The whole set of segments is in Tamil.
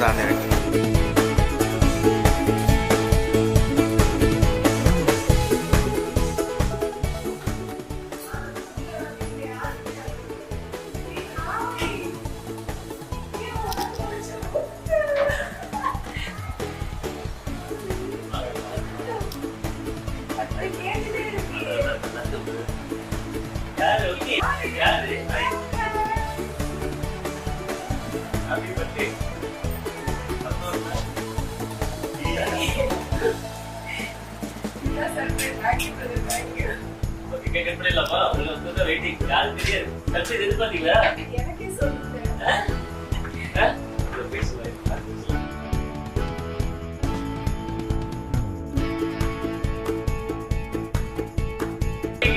தான் எனக்கு.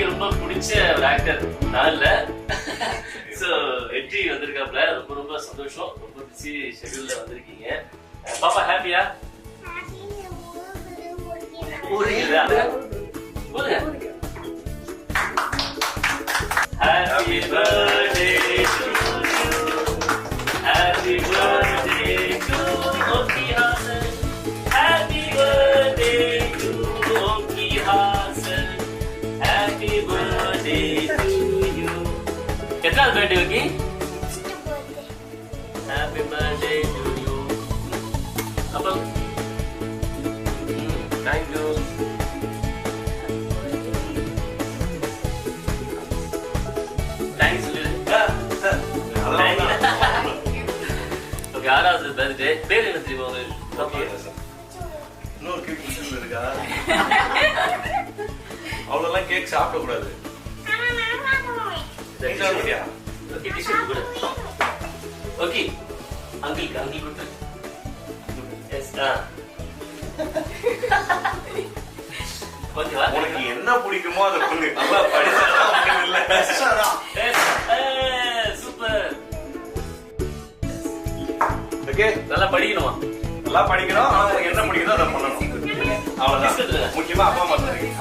ரொம்ப பிடிச்ச ஒரு ஆக்டர் நான் இல்ல. சோ வெற்றி வந்திருக்காப்ல, ரொம்ப ரொம்ப சந்தோஷம். ரொம்ப பிஸி ஷெட்யூல்ல வந்திருக்கீங்க. பாப்பா ஹாப்பியா? Happy birthday to you. Happy birthday to Oki Hasan. Happy birthday to Oki Hasan. Happy birthday to you. எத்தனாவது birthday Ockhi? Happy birthday to you. அப்பா thank you. யாராவது பர்த்டே பேர் என்ன தெரியுமா உங்களுக்கு? இன்னொரு கேக் மிஷின்ல இருக்கா? அவ்வளோலாம் கேக் சாப்பிடக்கூடாது. ஓகே அங்கிள் கொடுத்து உனக்கு என்ன பிடிக்குமோ அதை பண்ணு. நல்லா படிச்சாதான் இல்ல சூப்பர். ஓகே, நல்லா படிக்கணுமா? நல்லா படிக்கணும். ஆனா உனக்கு என்ன பிடிக்குதோ அதை பண்ணணும். அவ்வளவுதான். முக்கியமா அப்பா அம்மா தெரியும்.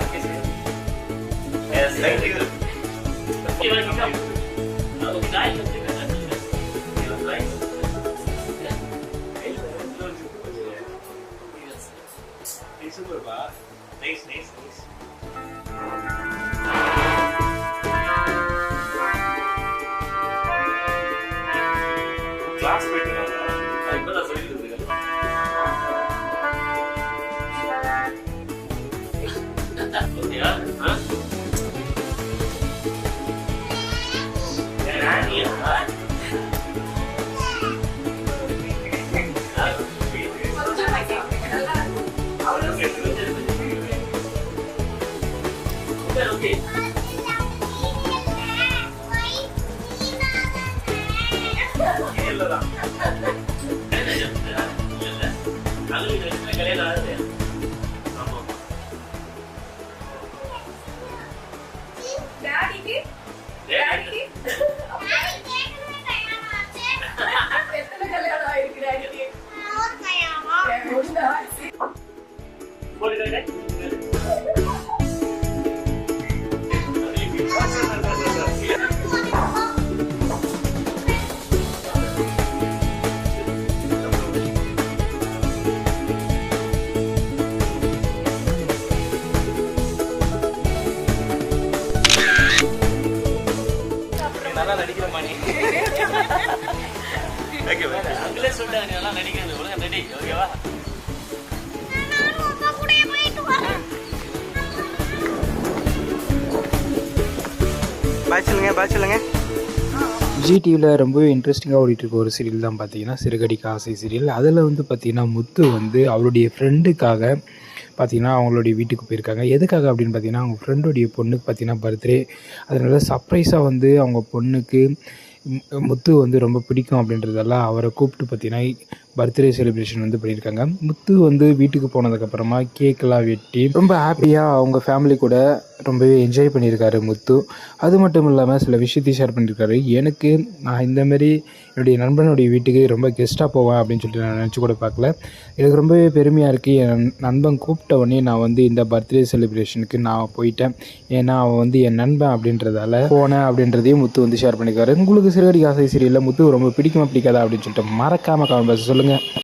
கிளாஸ் போயிட்டு இப்பதான் சொல்லிட்டு ஓகேயா? பாய் சொல்லுங்க. விஜய் டிவியில் ரொம்பவே இன்ட்ரெஸ்டிங்காக ஓடிட்டுருக்க ஒரு சீரியல் தான் பார்த்தீங்கன்னா சிறுகடிக்க ஆசை சீரியல். அதில் வந்து பார்த்திங்கன்னா முத்து வந்து அவருடைய ஃப்ரெண்டுக்காக பார்த்திங்கன்னா அவங்களுடைய வீட்டுக்கு போயிருக்காங்க. எதுக்காக அப்படின்னு பார்த்திங்கன்னா அவங்க ஃப்ரெண்டுடைய பொண்ணுக்கு பார்த்திங்கன்னா பர்த்டே. அதனால சர்ப்ரைஸாக வந்து அவங்க பொண்ணுக்கு முத்து வந்து ரொம்ப பிடிக்கும் அப்படின்றதெல்லாம் அவரை கூப்பிட்டு பார்த்திங்கன்னா பர்த்டே செலிப்ரேஷன் வந்து பண்ணியிருக்காங்க. முத்து வந்து வீட்டுக்கு போனதுக்கப்புறமா கேக்கெல்லாம் வெட்டி ரொம்ப ஹாப்பியாக அவங்க ஃபேமிலி கூட ரொம்பவே என்ஜாய் பண்ணியிருக்காரு முத்து. அது மட்டும் இல்லாமல் சில விஷயத்தையும் ஷேர் பண்ணியிருக்காரு. எனக்கு நான் இந்தமாரி என்னுடைய நண்பனுடைய வீட்டுக்கு ரொம்ப கெஸ்ட்டாக போவேன் அப்படின்னு சொல்லிட்டு நான் நினச்சி கூட பார்க்கல. எனக்கு ரொம்பவே பெருமையாக இருக்குது. என் நண்பன் கூப்பிட்ட உடனே நான் வந்து இந்த பர்த்டே செலிப்ரேஷனுக்கு நான் போயிட்டேன். ஏன்னா அவன் வந்து என் நண்பன் அப்படின்றதால போனேன் அப்படின்றதையும் முத்து வந்து ஷேர் பண்ணியிருக்காரு. உங்களுக்கு சிறுகடிக்க ஆசை சீரியலில் முத்து ரொம்ப பிடிக்குமா பிடிக்காதா அப்படின்னு சொல்லிட்டு மறக்காமல் கமெண்ட் பாக்ஸ் சொல்லுங்கள்.